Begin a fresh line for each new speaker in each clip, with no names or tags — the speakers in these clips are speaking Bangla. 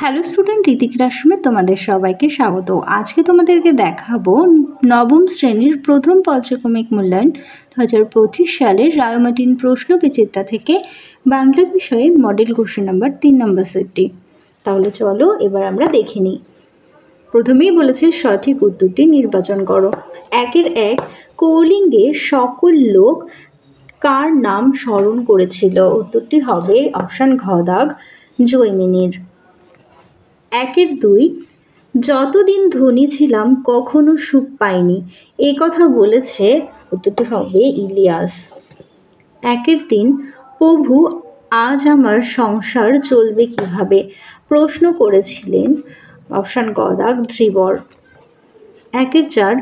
হ্যালো স্টুডেন্ট, ঋতিক আশ্রমে তোমাদের সবাইকে স্বাগত। আজকে তোমাদেরকে দেখাবো নবম শ্রেণীর প্রথম পর্যায়ক্রমিক মূল্যায়ন 2025 সালের রায়মার্টিন প্রশ্ন বিচিত্রা থেকে বাংলা বিষয়ে মডেল কোশ্চেন নাম্বার 3 নম্বর সেটটি। তাহলে চলো এবার আমরা দেখে নিই। প্রথমেই বলেছে সঠিক উত্তরটি নির্বাচন করো। একের এক, কৌলিঙ্গে সকল লোক কার নাম স্মরণ করেছিল? উত্তরটি হবে অপশান ঘ দাগ, জৈমিনীর। একের দুই, যতদিন ধনী ছিলাম কখনো সুখ পাইনি, এই কথা বলেছে, উত্তরটি হবে ইলিয়াস। একের তিন, প্রভু আজ আমার সংসার চলবে কিভাবে, প্রশ্ন করেছিলেন, অপশান গ দাগ, ধৃবর। একের চার,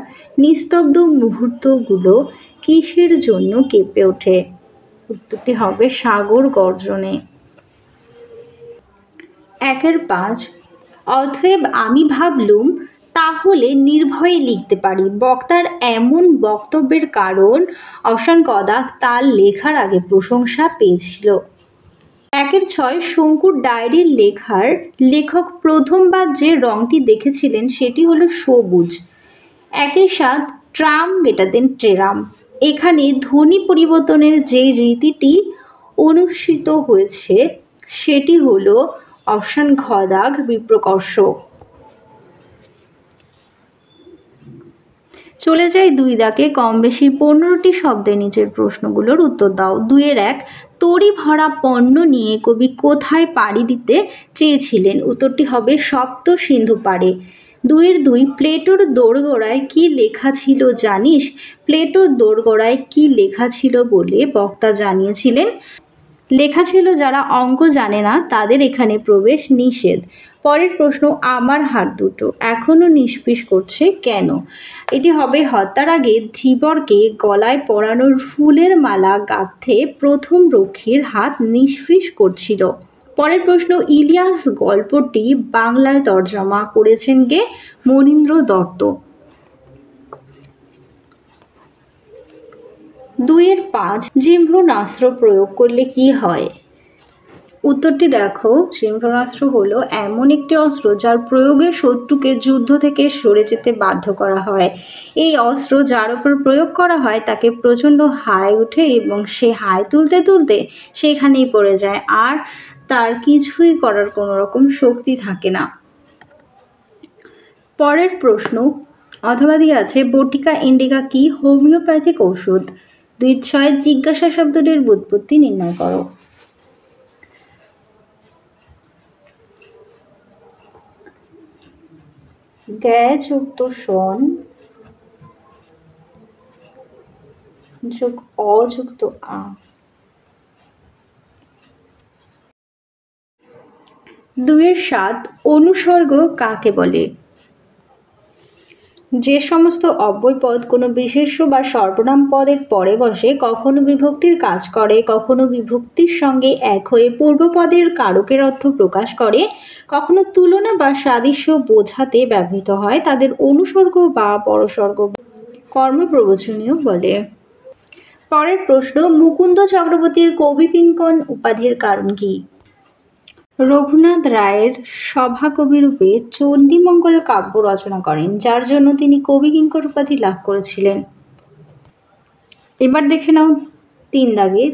নিস্তব্ধ মুহূর্তগুলো কিসের জন্য কেঁপে ওঠে? উত্তরটি হবে সাগর গর্জনে। একের পাঁচ, অতএব আমি ভাবলুম তাহলে নির্ভয়ে লিখতে পারি, বক্তার এমন বক্তব্যের কারণ, অপশান ক দাগ, তার লেখার আগে প্রশংসা পেয়েছিল। একের ছয়, শঙ্কুর ডায়েরির লেখার লেখক প্রথমবার যে রঙটি দেখেছিলেন সেটি হলো সবুজ। একের সাত, ট্রাম বেটার দেন ট্রেরাম, এখানে ধ্বনি পরিবর্তনের যে রীতিটি অনুসৃত হয়েছে সেটি হলো অপশান ঘ দাগ, বিপ্রকর্ষ। চলে যাই দুই দাগে, কম বেশি 15টি শব্দে নিচের প্রশ্নগুলোর উত্তর দাও। দুইয়ের এক, তরি ভরা পণ্য নিয়ে কবি কোথায় পাড়ি দিতে চেয়েছিলেন? উত্তরটি হবে সপ্ত সিন্ধু পাড়ে। দুইয়ের দুই, প্লেটোর দোরগোড়ায় কি লেখা ছিল জানিস? প্লেটোর দোরগোড়ায় কি লেখা ছিল বলে বক্তা জানিয়েছিলেন? লেখা ছিল যারা অঙ্ক জানে না তাদের এখানে প্রবেশ নিষেধ। পরের প্রশ্ন, আমার হাত দুটো এখনো নিষ্পিস করছে কেন? এটি হবে হত্যার আগে ধীবরকে গলায় পরানোর ফুলের মালা গাঁথতে প্রথম রক্ষীর হাত নিষ্পিস করছিল। পরের প্রশ্ন, ইলিয়াস গল্পটি বাংলায় তর্জমা করেছেন কে? মনীন্দ্র দত্ত। দুইয়ের পাঁচ, জিহ্বনাস্ত্র প্রয়োগ করলে কি হয়? উত্তরটি দেখো, জিহ্বনাস্ত্র হলো এমন একটি অস্ত্র যার প্রয়োগে শত্রুকে যুদ্ধ থেকে সরে যেতে বাধ্য করা হয়। এই অস্ত্র যার উপর প্রয়োগ করা হয় তাকে প্রচণ্ড হাই ওঠে এবং সে হাই তুলতে তুলতে সেখানেই পড়ে যায়, আর তার কিছুই করার কোনো রকম শক্তি থাকে না। পরের প্রশ্ন, অথবা দিয়ে আছে বটিকা ইন্ডিকা কি হোমিওপ্যাথিক ওষুধ? 2-6, জিজ্ঞাসা শব্দটির ব্যুৎপত্তি নির্ণয় করো। গ্যা যুক্ত শন যোগ অযুক্ত আ। দুইয়ের সাত, অনুসর্গ কাকে বলে? যে সমস্ত অব্যয় পদ কোনো বিশেষ্য বা সর্বনাম পদের পরে বসে, কখনো বিভক্তির কাজ করে, কখনো বিভক্তির সঙ্গে এক হয়ে পূর্বপদের কারকের অর্থ প্রকাশ করে, কখনো তুলনা বা সাদৃশ্য বোঝাতে ব্যবহৃত হয়, তাদের অনুসর্গ বা পরসর্গ কর্মপ্রবচনীয় বলে। পরের প্রশ্ন, মুকুন্দ চক্রবর্তীর কবি কিঙ্কর উপাধির কারণ কি? রঘুনাথ রায়ের সভাকবিরূপে চণ্ডীমঙ্গল কাব্য রচনা করেন, যার জন্য তিনি কবি কিঙ্কর উপাধি লাভ করেছিলেন। এবার দেখে নাও 3 দাগে,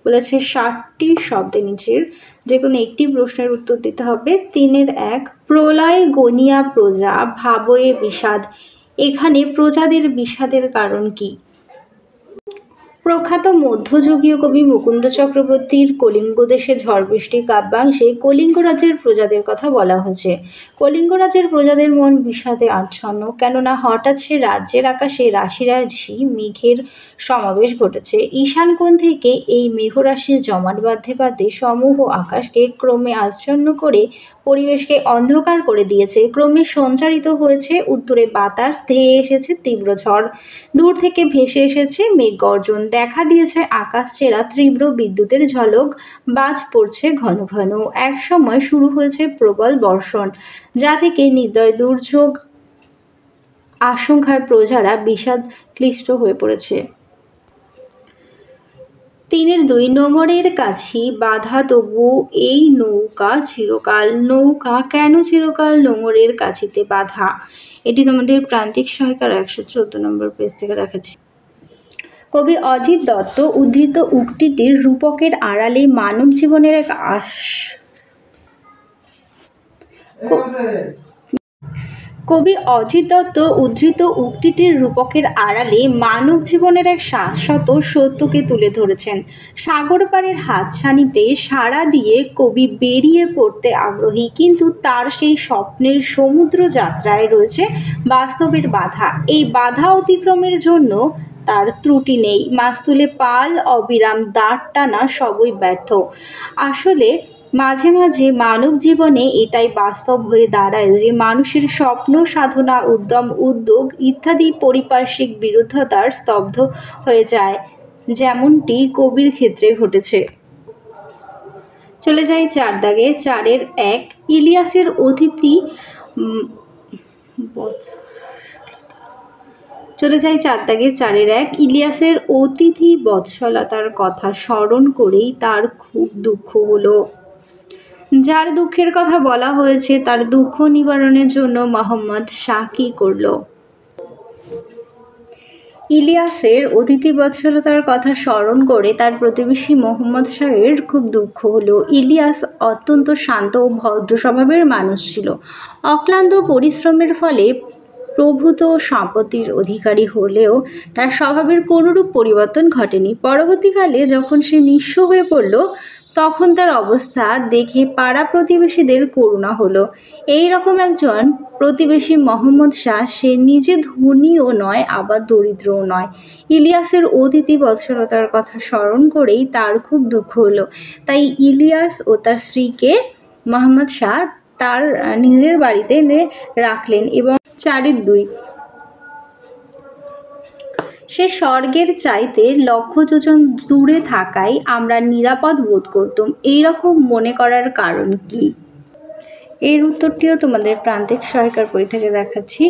বলেছে 60টি শব্দের নিচের যে কোনো একটি প্রশ্নের উত্তর দিতে হবে। 3-এর 1, প্রলয় গনিয়া প্রজা ভাবয়ে বিষাদ, এখানে প্রজাদের বিষাদের কারণ কি? প্রখ্যাত মধ্যযুগীয় কবি মুকুন্দ চক্রবর্তীর কলিঙ্গ দেশে ঝড় বৃষ্টি কাব্যাংশে কলিঙ্গ রাজ্যের প্রজাদের কথা বলা হয়েছে। কলিঙ্গ রাজ্যের প্রজাদের মন বিষাদে আচ্ছন্ন, কেননা হঠাৎ সে রাজ্যের আকাশে রাশি রাশি মেঘের সমাবেশ ঘটেছে। ঈশান কোণ থেকে এই মেঘরাশির জমাট বাঁধতে বাঁধতে সমূহ আকাশকে ক্রমে আচ্ছন্ন করে পরিবেশকে অন্ধকার করে দিয়েছে। ক্রমে সঞ্চারিত হয়েছে উত্তরে বাতাস, ধেয়ে এসেছে তীব্র ঝড়, দূর থেকে ভেসে এসেছে মেঘ গর্জন, দেখা দিয়েছে আকাশ ছেঁড়া তীব্র বিদ্যুতের ঝলক, বাজ পড়ছে ঘন ঘন। এক সময় শুরু হয়েছে প্রবল বর্ষণ, যা থেকে নির্দয় দুর্যোগ আশঙ্কায় প্রজারা বিষাদ ক্লিষ্ট হয়ে পড়েছে। 3-2 নোঙরের কাছি বাঁধা তবু এই নৌকা চিরকাল। নৌকা কেন চিরকাল নোঙরের কাছিতে বাঁধা? এটি তোমাদের প্রান্তিক সহায়িকার 114 নম্বর পেজ থেকে দেখাচ্ছি। কবি অজিত দত্ত উদ্ধৃত উক্তিটির রূপকের আড়ালে মানব জীবনের এক কবি অজিত দত্ত উদ্ধৃত উক্তিটির রূপকের আড়ালে মানব জীবনের এক শাশ্বত সত্যকে তুলে ধরেছেন। সাগর পাড়ের হাতছানিতে সাড়া দিয়ে কবি বেরিয়ে পড়তে আগ্রহী, কিন্তু তার সেই স্বপ্নের সমুদ্র যাত্রায় রয়েছে বাস্তবের বাধা। এই বাধা অতিক্রমের জন্য তার ত্রুটি নেই, মাস্তুলে পাল, অবিরাম দাঁড় টানা সবই ব্যর্থ। আসলে মাঝে মাঝে মানব জীবনে এটাই বাস্তব হয়ে দাঁড়ায় যে মানুষের স্বপ্ন, সাধনা, উদ্যম, উদ্যোগ ইত্যাদি পারিপার্শ্বিক বিরুদ্ধতার স্তব্ধ হয়ে যায়, যেমনটি কবির ক্ষেত্রে ঘটেছে। চলে যাই 4 দাগে। 4-1 ইলিয়াসের অতিথি চলে যাই 4 দাগে। 4-1 ইলিয়াসের অতিথি বৎসলতার কথা স্মরণ করেই তার খুব দুঃখ হলো। যার দুঃখের কথা বলা হয়েছে তার দুঃখ নিবারণের জন্য মোহাম্মদ শাহ কি করল? ইলিয়াসের অতিথি বৎসলতার কথা স্মরণ করে তার প্রতিবেশী মোহাম্মদ শাহের খুব দুঃখ হলো। ইলিয়াস অত্যন্ত শান্ত ও ভদ্র স্বভাবের মানুষ ছিল। অক্লান্ত পরিশ্রমের ফলে প্রভূত সম্পত্তির অধিকারী হলেও তার স্বভাবের কোনরূপ পরিবর্তন ঘটেনি। পরবর্তীকালে যখন সে নিঃস্ব হয়ে পড়ল, তখন তার অবস্থা দেখে পাড়া প্রতিবেশীদের করুণা হলো। এই রকম একজন প্রতিবেশী মোহাম্মদ শাহ। সে নিজে ধনীও নয়, আবার দরিদ্রও নয়। ইলিয়াসের অতিথি বৎসলতার কথা স্মরণ করেই তার খুব দুঃখ হলো। তাই ইলিয়াস ও তার স্ত্রীকে মোহাম্মদ শাহ তার নিজের বাড়িতে এনে রাখলেন। এবং 4-2 সে স্বর্গের চাইতে লক্ষ যোজন দূরে থাকায় আমরা নিরাপদ বোধ করতাম। এইরকম মনে করার কারণ কি? এর উত্তরটিও তোমাদের প্রান্তিক সহায়িকার বই থেকে দেখাচ্ছি।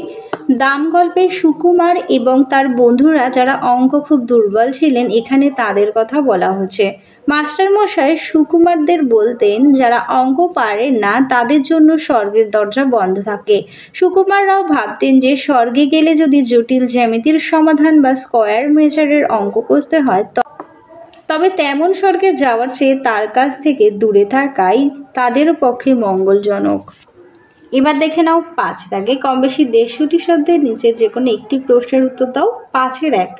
দাম গল্পে সুকুমার এবং তার বন্ধুরা যারা অঙ্ক খুব দুর্বল ছিলেন, এখানে তাদের কথা বলা হচ্ছে। মাস্টারমশাই সুকুমারদের বলতেন যারা অঙ্ক পারেন না তাদের জন্য স্বর্গের দরজা বন্ধ থাকে। সুকুমাররাও ভাবতেন যে স্বর্গে গেলে যদি জটিল জ্যামিতির সমাধান বা স্কয়ার মেজারের অঙ্ক কষতে হয়, তবে তেমন স্বর্গে যাওয়ার চেয়ে তার কাছ থেকে দূরে থাকাই তাদের পক্ষে মঙ্গলজনক। এবার দেখে নাও 5 দাগে। কম বেশি 63 শব্দের নিচে যে কোনো একটি প্রশ্নের উত্তর দাও। 5-1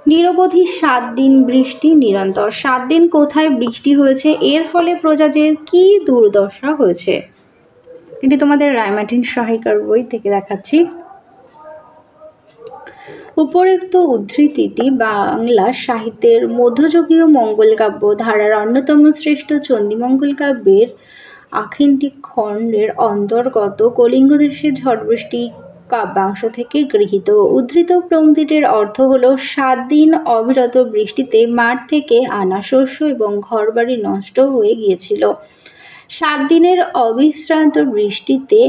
নিরবধি 7 দিন বৃষ্টি নিরন্তর। 7 দিন কোথায় বৃষ্টি হয়েছে? এর ফলে প্রজাদের কি দুর্দশা হয়েছে? এটি তোমাদের রায়মার্টিন সহায়িকার বই থেকে দেখাচ্ছি। উপরোক্ত উদ্ধৃতিটি বাংলা সাহিত্যের মধ্যযুগীয় মঙ্গলকাব্য ধারার অন্যতম শ্রেষ্ঠ চণ্ডীমঙ্গল কাব্যের আখিন্টিক খণ্ডের অন্তর্গত কলিঙ্গ দেশের ঝড় বৃষ্টি কাব্যাংশ থেকে গৃহীত। উদ্ধৃত পংক্তিটির অর্থ হল 7 দিন অবিরত বৃষ্টিতে মাঠ থেকে আনা শস্য এবং ঘরবাড়ি নষ্ট হয়ে গিয়েছিল। 7 দিনের অবিশ্রান্ত বৃষ্টিতে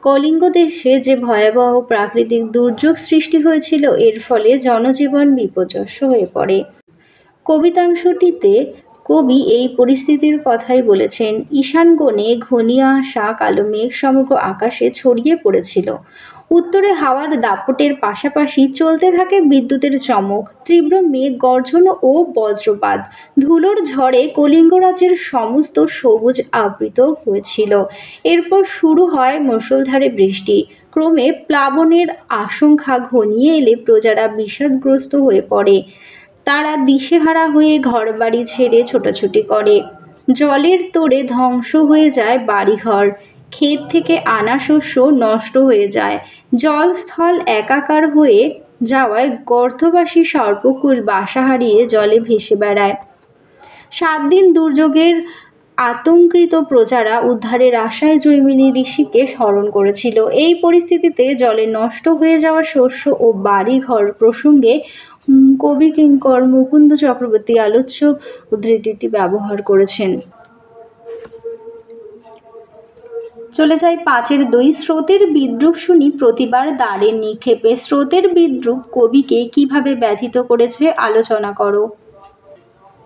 কলিঙ্গ দেশে যে ভয়াবহ প্রাকৃতিক দুর্যোগ সৃষ্টি হয়েছিল, এর ফলে জনজীবন বিপর্যস্ত হয়ে পড়ে। কবিতাংশটিতে কবি এই পরিস্থিতির কথাই বলেছেন। ঈশান কোণে ঘনিয়ে আসা কালো মেঘ সমগ্র আকাশে ছড়িয়ে পড়েছিল। উত্তরে হাওয়ার দাপটের পাশাপাশি চলতে থাকে বিদ্যুতের চমক, তীব্র মেঘ গর্জন ও বজ্রপাত। ধুলোর ঝড়ে কলিঙ্গ রাজ্যের সমস্ত সবুজ আবৃত হয়েছিল। এরপর শুরু হয় মুষলধারে বৃষ্টি। ক্রমে প্লাবনের আশঙ্কা ঘনিয়ে এলে প্রজারা বিষাদগ্রস্ত হয়ে পড়ে। তারা দিশেহারা হয়ে ঘরবাড়ি ছেড়ে ছোটাছুটি করে। জলের তোড়ে ধ্বংস হয়ে যায় বাড়িঘর, ক্ষেত থেকে আনা শস্য নষ্ট হয়ে যায়। জলস্থল একাকার হয়ে যাওয়ায় গর্তবাসী সর্পকুল বাসা হারিয়ে জলে ভেসে বেড়ায়। 7 দিন দুর্যোগের আতঙ্কিত প্রজারা উদ্ধারের আশায় জৈমিনী ঋষিকে স্মরণ করেছিল। এই পরিস্থিতিতে জলে নষ্ট হয়ে যাওয়া শস্য ও বাড়িঘর প্রসঙ্গে কবি কিঙ্কর মুকুন্দ চক্রবর্তী আলোচ্য উদ্ধৃতিটি ব্যবহার করেছেন। চলে যাই 5-2 স্রোতের বিদ্রুপ শুনি প্রতিবার দ্বারের নিক্ষেপে। স্রোতের বিদ্রুপ কবিকে কিভাবে ব্যথিত করেছে আলোচনা করো।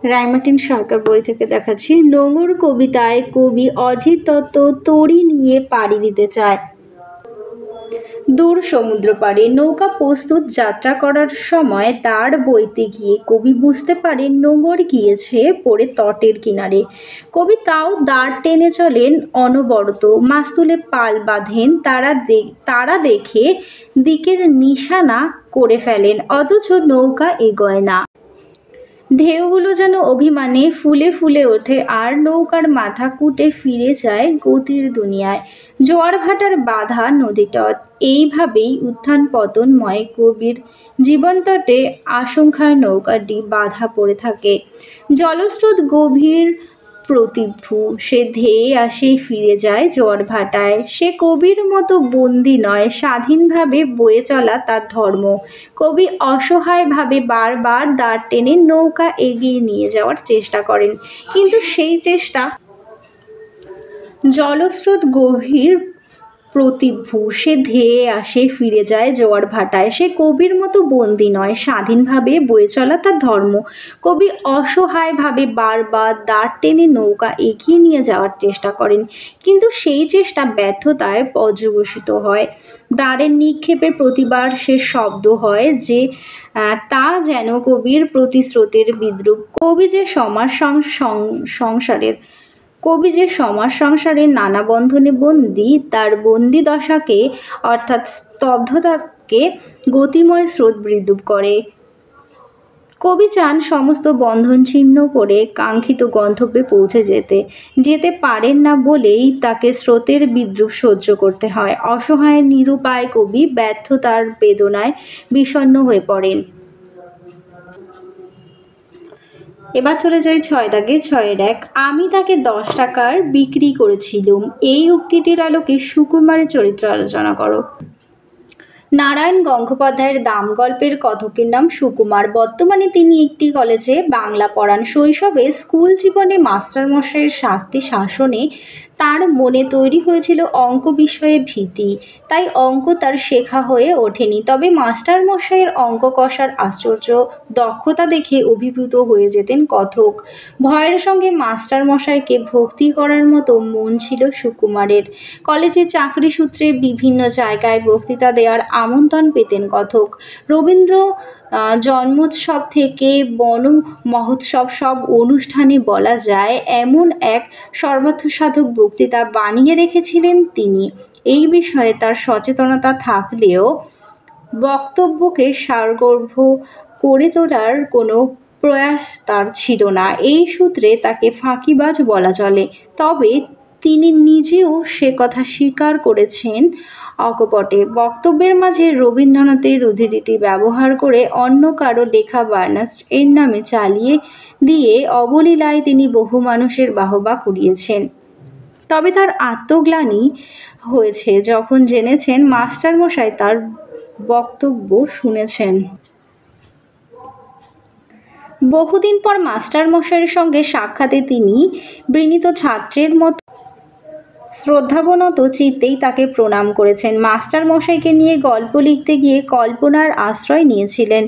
রায়মার্টিন সরকার বই থেকে দেখাচ্ছি। নোঙর কবিতায় কবি অজিত দত্ত তরি নিয়ে পাড়ি দিতে চায় দূর সমুদ্র পাড়ে। নৌকা প্রস্তুত যাত্রা করার সময় দাঁড় বইতে গিয়ে কবি বুঝতে পারে নোঙর গিয়েছে পড়ে তটের কিনারে। কবি তাও দাঁড় টেনে চলেন অনবরত, মাছ তুলে পাল বাঁধেন। তারা দেখে দিকের নিশানা করে ফেলেন, অথচ নৌকা এগোয় না। ঢেউগুলো যেন অভিমানে ফুলে ফুলে ওঠে, আর নৌকার মাথা কুটে ফিরে যায় গতির দুনিয়ায়। জোয়ার ভাটার বাঁধা নদীতট। এইভাবেই উত্থান পতনময় কবির জীবনতটে আশঙ্কায় নৌকাটি বাঁধা পড়ে থাকে। জলস্রোত গভীর প্রতিভূ, সে ধেয়ে আসে ফিরে যায় জোয়ার ভাটায়। সে কবির মতো বন্দী নয়, স্বাধীনভাবে বয়ে চলা তার ধর্ম। কবি অসহায়ভাবে বারবার দাঁড় টেনে নৌকা এগিয়ে নিয়ে যাওয়ার চেষ্টা করেন, কিন্তু সেই চেষ্টা জলস্রোত গভীর প্রতিভূ, সে ধেয়ে আসে ফিরে যায় জোয়ার ভাটায়। সে কবির মতো বন্দী নয়, স্বাধীনভাবে বয়ে চলা তার ধর্ম। কবি অসহায়ভাবে বারবার দাঁড় টেনে নৌকা এগিয়ে নিয়ে যাওয়ার চেষ্টা করেন, কিন্তু সেই চেষ্টা ব্যর্থতায় পর্যবসিত হয়। দাঁড়ের নিক্ষেপের প্রতিবার সে শব্দ হয় যে তা যেন কবির প্রতিস্রোতের বিদ্রূপ। কবি যে সমাজ সংসারের নানা বন্ধনে বন্দী, তার বন্দি দশাকে অর্থাৎ স্তব্ধতাকে গতিময় স্রোত বিদ্রূপ করে। কবি চান সমস্ত বন্ধন ছিন্ন করে কাঙ্ক্ষিত গন্তব্যে পৌঁছে যেতে পারেন না বলেই তাকে স্রোতের বিদ্রূপ সহ্য করতে হয়। অসহায় নিরুপায় কবি ব্যর্থতার বেদনায় বিষণ্ণ হয়ে পড়েন। এবার চলে যাই 6 দাগে। 6-এর 1। আমি তাকে 10 টাকার বিক্রি করেছিলুম। এই উক্তিটির আলোকে সুকুমারের চরিত্র আলোচনা করো। নারায়ণ গঙ্গোপাধ্যায়ের দাম গল্পের কথকের নাম সুকুমার। বর্তমানে তিনি একটি কলেজে বাংলা পড়ান। শৈশবে স্কুল জীবনে মাস্টারমশাইয়ের শাস্তি শাসনে তার মনে তৈরি হয়েছিল অঙ্ক বিষয়ে ভীতি, তাই অঙ্ক তার শেখা হয়ে ওঠেনি। তবে মাস্টারমশাইয়ের অঙ্ক কষার আশ্চর্য দক্ষতা দেখে অভিভূত হয়ে যেতেন কথক। ভয়ের সঙ্গে মাস্টারমশাইকে ভক্তি করার মতো মন ছিল সুকুমারের। কলেজে চাকরি সূত্রে বিভিন্ন জায়গায় বক্তৃতা দেওয়ার আমন্ত্রণ পেতেন কথক। রবীন্দ্র জন্মোৎসব থেকে বন মহোৎসব, সব অনুষ্ঠানে বলা যায় এমন এক সর্বার্থসাধক বক্তৃতা বানিয়ে রেখেছিলেন তিনি। এই বিষয়ে তার সচেতনতা থাকলেও বক্তব্যকে সারগর্ভ করে তোলার কোনো প্রয়াস তার ছিল না। এই সূত্রে তাকে ফাঁকিবাজ বলা চলে, তবে তিনি নিজেও সে কথা স্বীকার করেছেন অকপটে। বক্তব্যের মাঝে রবীন্দ্রনাথের উদ্ধৃতিটি ব্যবহার করে অন্য কারো লেখা বার্নাস্ট এর নামে চালিয়ে দিয়ে অবলীলায় তিনি বহু মানুষের বাহবা কুড়িয়েছেন। তবে তার আত্মগ্লানি হয়েছে যখন জেনেছেন মাস্টারমশাই তার বক্তব্য শুনেছেন। বহুদিন পর মাস্টারমশাইয়ের সঙ্গে সাক্ষাতে তিনি বিনীত ছাত্রের মতো শ্রদ্ধাবনত চিত্তেই তাকে প্রণাম করেছেন। মাস্টারমশাইকে নিয়ে গল্প লিখতে গিয়ে কল্পনার আশ্রয় নিয়েছিলেন,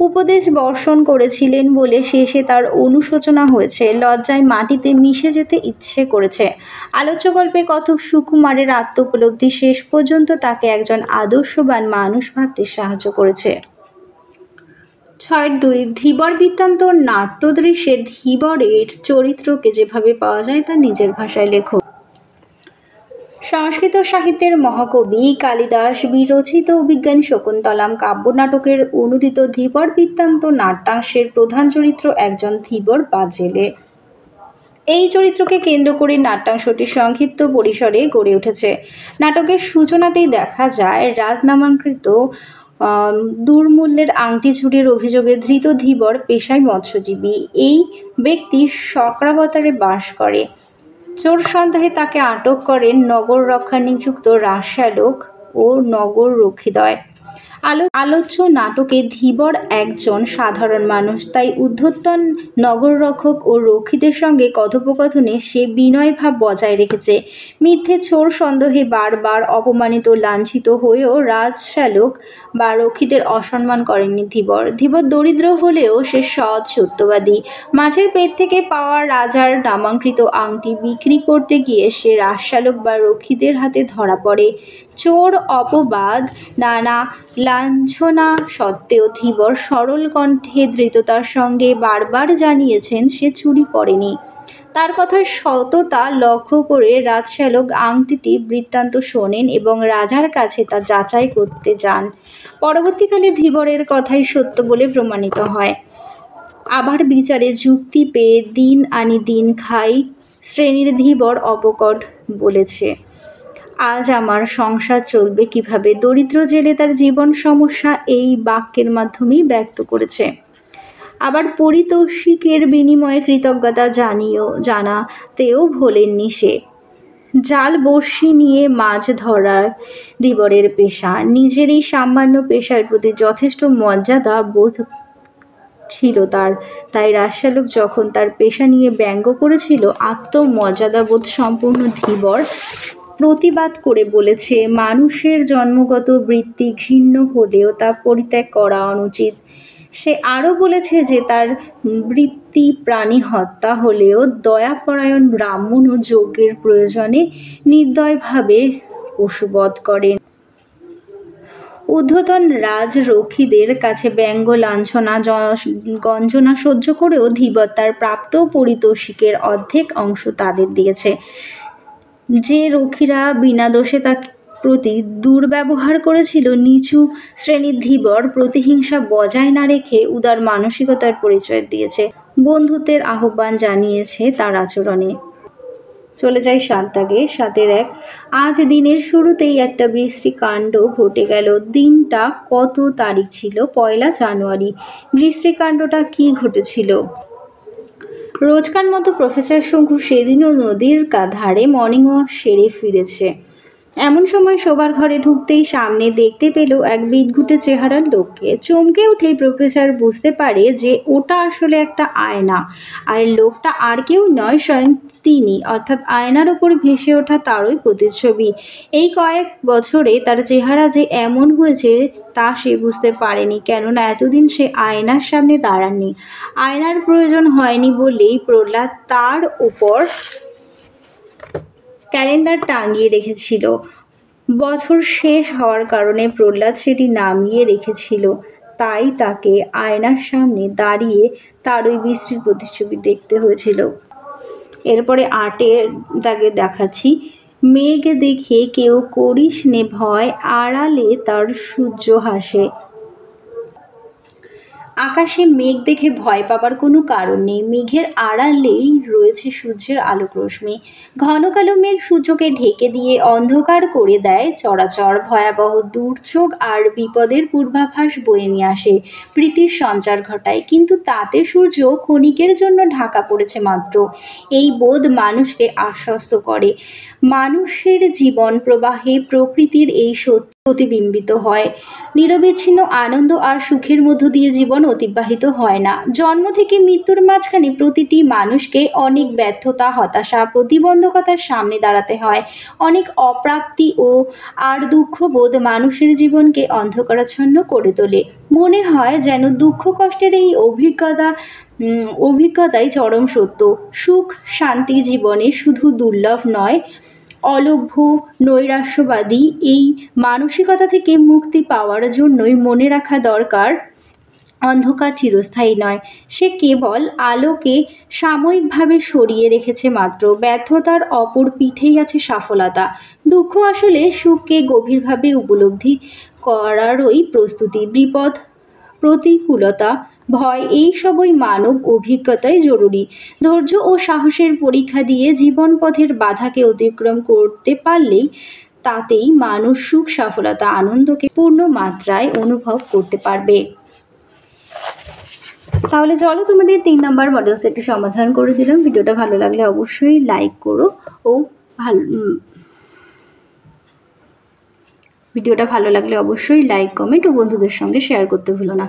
উপদেশ বর্ষণ করেছিলেন বলে শেষে তার অনুশোচনা হয়েছে, লজ্জায় মাটিতে মিশে যেতে ইচ্ছে করেছে। আলোচ্য গল্পে কথক সুকুমারের আত্মোপলব্ধি শেষ পর্যন্ত তাকে একজন আদর্শবান মানুষ ভাবতে সাহায্য করেছে। 6-2। ধীবর বৃত্তান্ত নাট্যদৃশ্যে ধীবরের চরিত্রকে যেভাবে পাওয়া যায় তা নিজের ভাষায় লেখো। সংস্কৃত সাহিত্যের মহাকবি কালিদাস বিরচিত অভিজ্ঞান শকুন্তলাম কাব্যনাটকের অনুদিত ধীবর বৃত্তান্ত নাট্যাংশের প্রধান চরিত্র একজন ধীবর বা জেলে। এই চরিত্রকে কেন্দ্র করে নাট্যাংশটি সংক্ষিপ্ত পরিসরে গড়ে উঠেছে। নাটকের সূচনাতেই দেখা যায় রাজনামাঙ্কিত দুর্মূল্যের আংটি চুরির অভিযোগে ধৃত ধীবর পেশায় মৎস্যজীবী। এই ব্যক্তি চক্রাবতারে বাস করে। চোর সন্দেহে তাকে আটক করেন নগর রক্ষা নিযুক্ত রাজশ্যালক ও নগর রক্ষীদ্বয়। আলোচ্য নাটকে ধীবর একজন সাধারণ মানুষ, তাই ঊর্ধ্বতন নগররক্ষক ও রক্ষীদের সঙ্গে কথোপকথনে সে বিনয়ভাব বজায় রেখেছে। মিথ্যে চোর সন্দেহে বারবার অপমানিত লাঞ্ছিত হয়েও রাজশ্যালক বা রক্ষীদের অসম্মান করেননি ধীবর। দরিদ্র হলেও সে সৎ সত্যবাদী। মাছের পেট থেকে পাওয়া রাজার নামাঙ্কিত আংটি বিক্রি করতে গিয়ে সে রাজশ্যালক বা রক্ষীদের হাতে ধরা পড়ে। চোর অপবাদ নানা লাঞ্ছনা সত্ত্বেও ধীবর সরল কণ্ঠে ধৃততার সঙ্গে বারবার জানিয়েছেন সে চুরি করেনি। তার কথার সততা লক্ষ্য করে রাজশ্যালক আংটিটি বৃত্তান্ত শোনেন এবং রাজার কাছে তা যাচাই করতে যান। পরবর্তীকালে ধীবরের কথাই সত্য বলে প্রমাণিত হয়। আবার বিচারে যুক্তি পেয়ে দিন আনি দিন খাই শ্রেণীর ধীবর অপকট বলেছে, আজ আমার সংসার চলবে কিভাবে। দরিদ্র জেলে তার জীবন সমস্যা এই বাক্যের মাধ্যমেই ব্যক্ত করেছে। আবার পারিতোষিকের বিনিময়ে কৃতজ্ঞতা জানাতেও ভোলেননি সে। জাল বড়শি নিয়ে মাছ ধরার ধীবরের পেশা। নিজের এই সামান্য পেশার প্রতি যথেষ্ট মর্যাদা বোধ ছিল তার, তাই রাজশ্যালক যখন তার পেশা নিয়ে ব্যঙ্গ করেছিল, আত্মমর্যাদাবোধ সম্পূর্ণ ধীবর প্রতিবাদ করে বলেছে, মানুষের জন্মগত বৃত্তি ঘৃণ্য হলেও তা পরিত্যাগ করা অনুচিত। সে আরও বলেছে যে তার বৃত্তি প্রাণী হত্যা হলেও দয়াপরায়ণ ব্রাহ্মণ ও যজ্ঞের প্রয়োজনে নির্দয়ভাবে পশুবধ করেন। ঊর্ধ্বতন রাজরক্ষীদের কাছে ব্যঙ্গ লাঞ্ছনা গঞ্জনা সহ্য করেও ধীবর তার প্রাপ্ত পারিতোষিকের অর্ধেক অংশ তাদের দিয়েছে। যে রক্ষীরা বিনা দোষে তার প্রতি দুর্ব্যবহার করেছিল, নিচু শ্রেণীর ধীবর প্রতিহিংসা বজায় না রেখে উদার মানসিকতার পরিচয় দিয়েছে, বন্ধুত্বের আহ্বান জানিয়েছে তার আচরণে। চলে যায় 7 দাগে। 7-এর 1। আজ দিনের শুরুতেই একটা বিশ্রী কাণ্ড ঘটে গেল। দিনটা কত তারিখ ছিল? 1 জানুয়ারি। বিশ্রী কাণ্ডটা কি ঘটেছিল? রোজকার মতো প্রফেসর শঙ্কু সেদিনও নদীর ধারে মর্নিং ওয়াক সেরে ফিরেছে। এমন সময় শোবার ঘরে ঢুকতেই সামনে দেখতে পেল এক বিদঘুটে চেহারার লোককে। চমকে উঠেই প্রফেসর বুঝতে পারে যে ওটা আসলে একটা আয়না, আর লোকটা আর কেউ নয়, স্বয়ং তিনি, অর্থাৎ আয়নার ওপর ভেসে ওঠা তারই প্রতিচ্ছবি। এই কয়েক বছরে তার চেহারা যে এমন হয়েছে তা সে বুঝতে পারেনি, কেননা এতদিন সে আয়নার সামনে দাঁড়াননি। আয়নার প্রয়োজন হয়নি বলেই প্রহ্লাদ তার ওপর ক্যালেন্ডার টাঙিয়ে রেখেছিল। বছর শেষ হওয়ার কারণে প্রহ্লাদ সেটি নামিয়ে রেখেছিল, তাই তাকে আয়নার সামনে দাঁড়িয়ে তার ওই বিশ্রী প্রতিচ্ছবি দেখতে হয়েছিল। এরপরে 8-এর দাগে দেখাচ্ছি, মেঘ দেখে কেউ করিস নে ভয়, আড়ালে তার সূর্য হাসে। আকাশে মেঘ দেখে ভয় পাবার কোনো কারণ নেই। মেঘের আড়ালেই রয়েছে সূর্যের আলোক রশ্মি। ঘন কালো মেঘ সূর্যকে ঢেকে দিয়ে অন্ধকার করে দেয় চরাচর। ভয়াবহ দুর্যোগ আর বিপদের পূর্বাভাস বয়ে নিয়ে আসে, প্রীতির সঞ্চার ঘটায়। কিন্তু তাতে সূর্য ক্ষণিকের জন্য ঢাকা পড়েছে মাত্র। এই বোধ মানুষকে আশ্বস্ত করে। মানুষের জীবন প্রবাহে প্রকৃতির এই সত্য প্রতিবিম্বিত হয়। নিরবিচ্ছিন্ন আনন্দ আর সুখের মধ্য দিয়ে জীবন অতিবাহিত হয় না। জন্ম থেকে মৃত্যুর মাঝখানে প্রতিটি মানুষকে অনেক ব্যর্থতা, হতাশা, প্রতিবন্ধকতার সামনে দাঁড়াতে হয়। অনেক অপ্রাপ্তি আর দুঃখবোধ মানুষের জীবনকে অন্ধকারাচ্ছন্ন করে তোলে। মনে হয় যেন দুঃখ কষ্টের এই অভিজ্ঞতাই চরম সত্য। সুখ শান্তি জীবনে শুধু দুর্লভ নয়, অলভ্য, নৈরাশ্যবাদী। এই মানসিকতা থেকে মুক্তি পাওয়ার জন্যই মনে রাখা দরকার, অন্ধকার চিরস্থায়ী নয়, সে কেবল আলোকে সাময়িকভাবে সরিয়ে রেখেছে মাত্র। ব্যর্থতার অপর পিঠেই আছে সফলতা। দুঃখ আসলে সুখকে গভীরভাবে উপলব্ধি করারই প্রস্তুতি। বিপদ, প্রতিকূলতা, ভয় এই সবই মানব অভিজ্ঞতায় জরুরি। ধৈর্য ও সাহসের পরীক্ষা দিয়ে জীবন পথের বাধাকে অতিক্রম করতে পারলেই তাতেই মানুষ সুখ, সফলতা, আনন্দকে পূর্ণ মাত্রায় অনুভব করতে পারবে। তাহলে চলো তোমাদের 3 নম্বর মডেল সেটটি সমাধান করে দিলাম। ভিডিওটা ভালো লাগলে অবশ্যই লাইক করো ও ভিডিওটা ভালো লাগলে অবশ্যই লাইক, কমেন্ট ও বন্ধুদের সঙ্গে শেয়ার করতে ভুলো না।